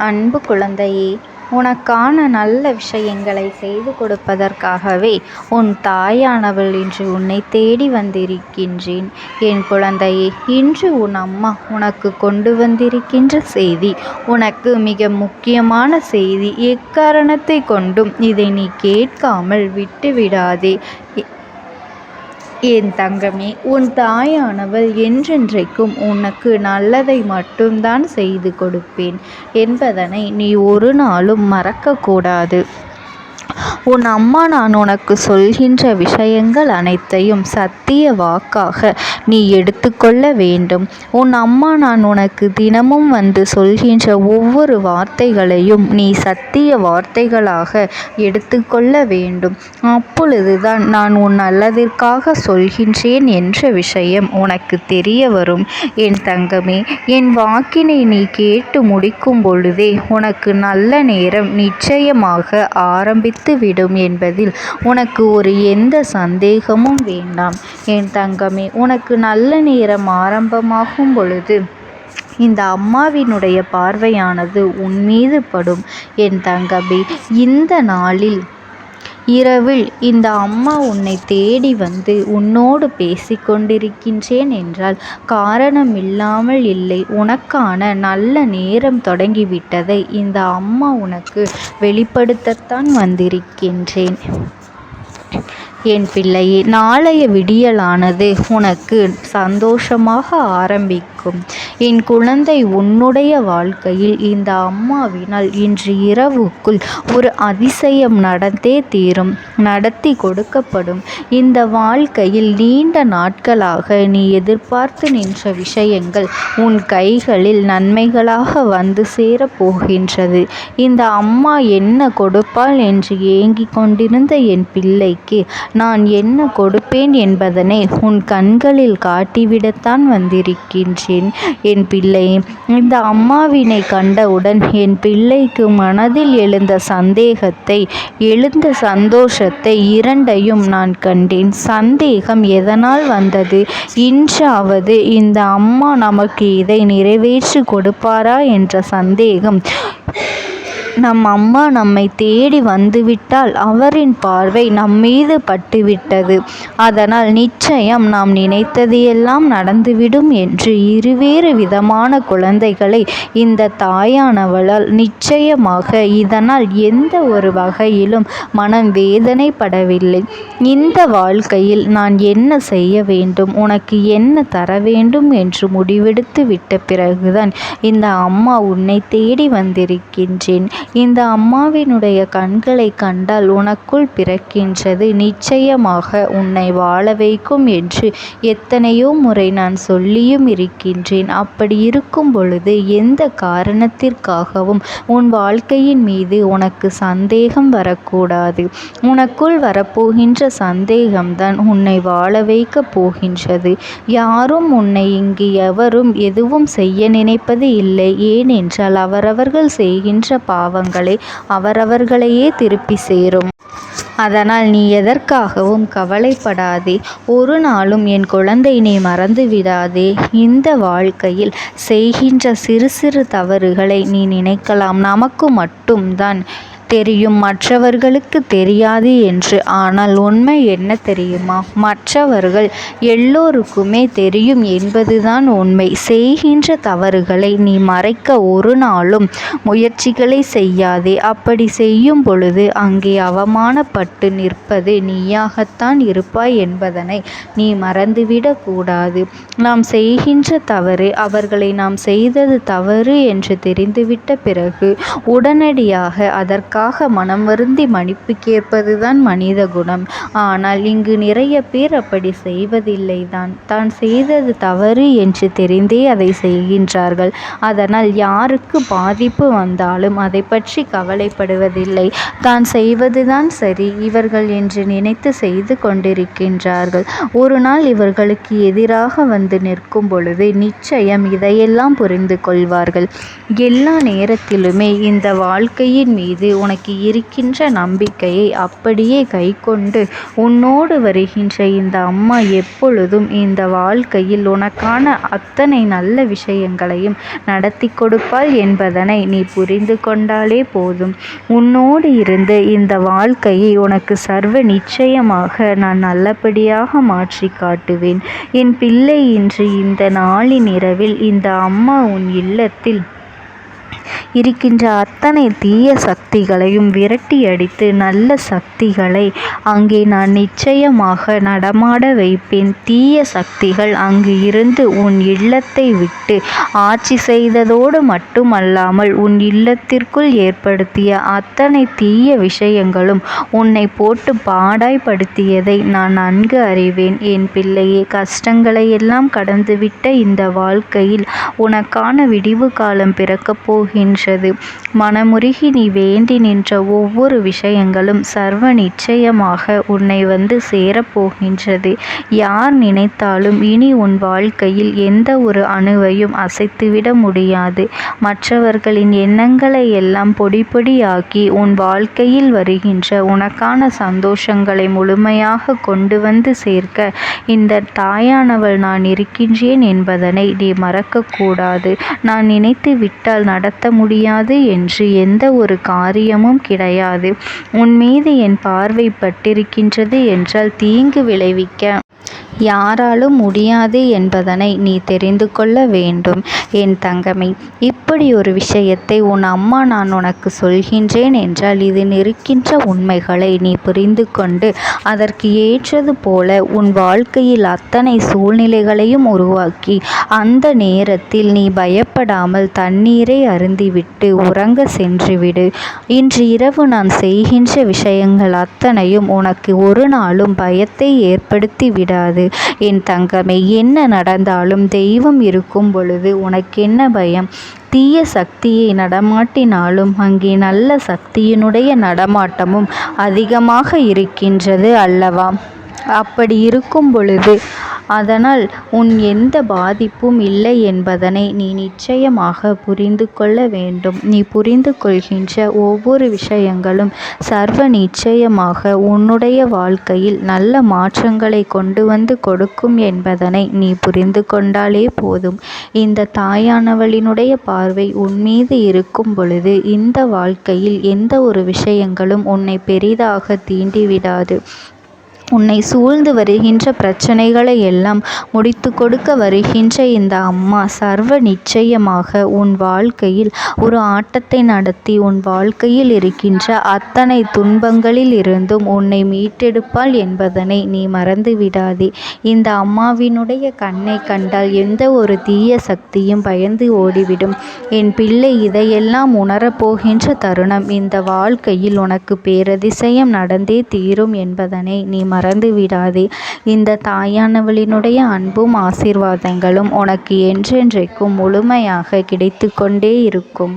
அன்பு குழந்தையே, உனக்கான நல்ல விஷயங்களை செய்து கொடுப்பதற்காகவே உன் தாயானவள் இன்று உன்னை தேடி வந்திருக்கின்றேன். என் குழந்தையே, இன்று உன் அம்மா உனக்கு கொண்டு வந்திருக்கின்ற செய்தி உனக்கு மிக முக்கியமான செய்தி. எக்காரணத்தை கொண்டும் இதை நீ கேட்காமல் விட்டுவிடாதே. என் தங்கமே, உன் தாயானவள் என்றென்றைக்கும் உனக்கு நல்லதை மட்டும்தான் செய்து கொடுப்பேன் என்பதனை நீ ஒரு நாளும் மறக்கக்கூடாது. உன் அம்மா நான் உனக்கு சொல்கின்ற விஷயங்கள் அனைத்தையும் சத்திய வாக்காக நீ எடுத்துக்கொள்ள வேண்டும். உன் அம்மா நான் உனக்கு தினமும் வந்து சொல்கின்ற ஒவ்வொரு வார்த்தைகளையும் நீ சத்திய வார்த்தைகளாக எடுத்துக்கொள்ள வேண்டும். அப்பொழுதுதான் நான் உன் நல்லதிற்காக சொல்கின்றேன் என்ற விஷயம் உனக்கு தெரிய வரும். என் தங்கமே, என் வாக்கினை நீ கேட்டு முடிக்கும் பொழுதே உனக்கு நல்ல நேரம் நிச்சயமாக ஆரம்பித்து விடும் என்பதில் உனக்கு ஒரு எந்த சந்தேகமும் வேண்டாம். என் தங்கமே, உனக்கு நல்ல நேரம் ஆரம்பமாகும் பொழுது இந்த அம்மாவினுடைய பார்வையானது உன் மீது படும். என் தங்கமே, இந்த நாளில் இரவில் இந்த அம்மா உன்னை தேடி வந்து உன்னோடு பேசிக்கொண்டிருக்கின்றேன் என்றால் காரணம் இல்லாமல் இல்லை. உனக்கான நல்ல நேரம் தொடங்கிவிட்டதை இந்த அம்மா உனக்கு வெளிப்படுத்தத்தான் வந்திருக்கின்றேன். என் பிள்ளையே, நாளைய விடியலானது உனக்கு சந்தோஷமாக ஆரம்பிக்கும். என் குழந்தை, உன்னுடைய வாழ்க்கையில் இந்த அம்மாவினால் இன்று இரவுக்குள் ஒரு அதிசயம் நடந்தே தீரும், நடத்தி கொடுக்கப்படும். இந்த வாழ்க்கையில் நீண்ட நாட்களாக நீ எதிர்பார்த்து நின்ற விஷயங்கள் உன் கைகளில் நன்மைகளாக வந்து சேரப் போகின்றது. இந்த அம்மா என்ன கொடுப்பாள் என்று ஏங்கிக் கொண்டிருந்த என் பிள்ளைக்கு நான் என்ன கொடுப்பேன் என்பதனை உன் கண்களில் காட்டிவிடத்தான் வந்திருக்கின்றேன். என் பிள்ளை, இந்த அம்மாவினை கண்டவுடன் என் பிள்ளைக்கு மனதில் எழுந்த சந்தேகத்தை, எழுந்த சந்தோஷத்தை இரண்டையும் நான் கண்டேன். சந்தேகம் எதனால் வந்தது? இன்றாவது இந்த அம்மா நமக்கு இதை நிறைவேற்றி கொடுப்பாரா என்ற சந்தேகம். நம் அம்மா நம்மை தேடி வந்துவிட்டால் அவரின் பார்வை நம்மீது பட்டுவிட்டது. அதனால் நிச்சயம் நாம் நினைத்தது எல்லாம் நடந்துவிடும் என்று இருவேறு விதமான குழந்தைகளை இந்த தாயானவளால் நிச்சயமாக இதனால் எந்த ஒரு வகையிலும் மனம் வேதனைப்படவில்லை. இந்த வாழ்க்கையில் நான் என்ன செய்ய வேண்டும், உனக்கு என்ன தர வேண்டும் என்று முடிவெடுத்து விட்ட பிறகுதான் இந்த அம்மா உன்னை தேடி வந்திருக்கின்றேன். இந்த அம்மாவினுடைய கண்களை கண்டால் உனக்குள் பிறக்கின்றது நிச்சயமாக உன்னை வாழ வைக்கும் என்று எத்தனையோ முறை நான் சொல்லியும் இருக்கின்றேன். அப்படி இருக்கும் பொழுது எந்த காரணத்திற்காகவும் உன் வாழ்க்கையின் மீது உனக்கு சந்தேகம் வரக்கூடாது. உனக்குள் வரப்போகின்ற சந்தேகம்தான் உன்னை வாழ வைக்கப் போகின்றது. யாரும் உன்னை இங்கு எவரும் எதுவும் செய்ய நினைப்பது இல்லை. ஏனென்றால் அவரவர்கள் செய்கின்ற பாவங்களை அவரவர்களையே திருப்பி சேரும். அதனால் நீ எதற்காகவும் கவலைப்படாதே. ஒரு நாளும் என் குழந்தை நீ மறந்து விடாதே. இந்த வாழ்க்கையில் செய்கின்ற சிறு சிறு தவறுகளை நீ நினைக்கலாம் நமக்கு மட்டும்தான் தெரியும், மற்றவர்களுக்கு தெரியாது என்று. ஆனால் உண்மை என்ன தெரியுமா? மற்றவர்கள் எல்லோருக்குமே தெரியும் என்பதுதான் உண்மை. செய்கின்ற தவறுகளை நீ மறைக்க ஒரு நாளும் முயற்சிகளை செய்யாதே. அப்படி செய்யும் பொழுது அங்கே அவமானப்பட்டு நிற்பது நீயாகத்தான் இருப்பாய் என்பதனை நீ மறந்துவிடக்கூடாது. நாம் செய்கின்ற தவறு, அவர்களை நாம் செய்தது தவறு என்று தெரிந்துவிட்ட பிறகு உடனடியாக அதற்காக மனம் வருந்தி மன்னிப்பு கேட்பதுதான் மனித குணம். ஆனால் இங்கு நிறைய பேர் அப்படி செய்வதில்லை தான். தான் செய்தது தவறு என்று தெரிந்தே அதை செய்கின்றார்கள். அதனால் யாருக்கு பாதிப்பு வந்தாலும் அதை பற்றி கவலைப்படுவதில்லை. தான் செய்வதுதான் சரி இவர்கள் என்று நினைத்து செய்து கொண்டிருக்கின்றார்கள். ஒரு நாள் இவர்களுக்கு எதிராக வந்து நிற்கும் பொழுது நிச்சயம் இதையெல்லாம் புரிந்து கொள்வார்கள். எல்லா நேரத்திலுமே இந்த வாழ்க்கையின் மீது உனக்கு இருக்கின்ற நம்பிக்கையை அப்படியே கைக்கொண்டு உன்னோடு வருகின்ற இந்த அம்மா எப்பொழுதும் இந்த வாழ்க்கையில் உனக்கான அத்தனை நல்ல விஷயங்களையும் நடத்தி கொடுப்பாள் என்பதனை நீ புரிந்து கொண்டாலே போதும். உன்னோடு இருந்து இந்த வாழ்க்கையை உனக்கு சர்வ நிச்சயமாக நான் நல்லபடியாக மாற்றி காட்டுவேன். என் பிள்ளை, இன்று இந்த நாளின் இரவில் இந்த அம்மா உன் இல்லத்தில் இருக்கின்ற அத்தனை தீய சக்திகளையும் விரட்டி அடித்து நல்ல சக்திகளை அங்கே நான் நிச்சயமாக நடமாட வைப்பேன். தீய சக்திகள் அங்கு இருந்து உன் இல்லத்தை விட்டு ஆட்சி செய்ததோடு மட்டுமல்லாமல் உன் இல்லத்திற்குள் ஏற்படுத்திய அத்தனை தீய விஷயங்களும் உன்னை போட்டு பாடாய்படுத்தியதை நான் நன்கு அறிவேன். என் பிள்ளையே, கஷ்டங்களை எல்லாம் கடந்துவிட்ட இந்த வாழ்க்கையில் உனக்கான விடிவு காலம் பிறக்கப் போகின்றது. மனமுருகி நீ வேண்டி நின்ற ஒவ்வொரு விஷயங்களும் சர்வ நிச்சயமாக உன்னை வந்து சேரப்போகின்றது. யார் நினைத்தாலும் இனி உன் வாழ்க்கையில் எந்த ஒரு அணுவையும் அசைத்துவிட முடியாது. மற்றவர்களின் எண்ணங்களை எல்லாம் பொடி பொடியாக்கி உன் வாழ்க்கையில் வருகின்ற உனக்கான சந்தோஷங்களை முழுமையாக கொண்டு வந்து சேர்க்க இந்த தாயானவள் நான் இருக்கின்றேன் என்பதனை நீ மறக்கக்கூடாது. நான் நினைத்து விட்டால் நடத்த முடியாது என்று எந்த ஒரு காரியமும் கிடையாது. உன் மீது என் பார்வை பட்டிருக்கின்றது என்றால் தீங்கு விளைவிக்க யாராலும் முடியாது என்பதனை நீ தெரிந்து கொள்ள வேண்டும். என் தங்கமே, இப்படி ஒரு விஷயத்தை உன் அம்மா நான் உனக்கு சொல்கின்றேன் என்றால் இதில் இருக்கின்ற உண்மைகளை நீ புரிந்து கொண்டு அதற்கு ஏற்றது போல உன் வாழ்க்கையில் அத்தனை சூழ்நிலைகளையும் உருவாக்கி அந்த நேரத்தில் நீ பயப்படாமல் தண்ணீரை அருந்திவிட்டு உறங்க சென்றுவிடு. இன்று இரவு நான் செய்கின்ற விஷயங்கள் அத்தனையும் உனக்கு ஒரு நாளும் பயத்தை ஏற்படுத்தி விடாது. என் தங்கமே, என்ன நடந்தாலும் தெய்வம் இருக்கும் பொழுது உனக்கு என்ன பயம்? தீய சக்தியை நடமாட்டினாலும் அங்கே நல்ல சக்தியினுடைய நடமாட்டமும் அதிகமாக இருக்கின்றது அல்லவா? அப்படி இருக்கும் பொழுது அதனால் உன் எந்த பாதிப்பும் இல்லை என்பதனை நீ நிச்சயமாக புரிந்து கொள்ள வேண்டும். நீ புரிந்து கொள்கின்ற ஒவ்வொரு விஷயங்களும் சர்வ நிச்சயமாக உன்னுடைய வாழ்க்கையில் நல்ல மாற்றங்களை கொண்டு வந்து கொடுக்கும் என்பதனை நீ புரிந்து கொண்டாலே போதும். இந்த தாயானவளினுடைய பார்வை உன் மீது இருக்கும் பொழுது இந்த வாழ்க்கையில் எந்த ஒரு விஷயங்களும் உன்னை பெரிதாக தீண்டிவிடாது. உன்னை சூழ்ந்து வருகின்ற பிரச்சனைகளை எல்லாம் முடித்து கொடுக்க வருகின்ற இந்த அம்மா சர்வ நிச்சயமாக உன் வாழ்க்கையில் ஒரு ஆட்டத்தை நடத்தி உன் வாழ்க்கையில் இருக்கின்ற அத்தனை துன்பங்களில் இருந்தும் உன்னை மீட்டெடுப்பாள் என்பதனை நீ மறந்து விடாதே. இந்த அம்மாவினுடைய கண்ணை கண்டால் எந்த ஒரு தீய சக்தியும் பயந்து ஓடிவிடும். என் பிள்ளை, இதையெல்லாம் உணரப்போகின்ற தருணம் இந்த வாழ்க்கையில் உனக்கு பேரதிசயம் நடந்தே தீரும் என்பதனை நீ மறந்து விடாதே. இந்த தாயானவளினுடைய அன்பும் ஆசீர்வாதங்களும் உனக்கு என்றென்றைக்கும் முழுமையாக கிடைத்து கொண்டே இருக்கும்.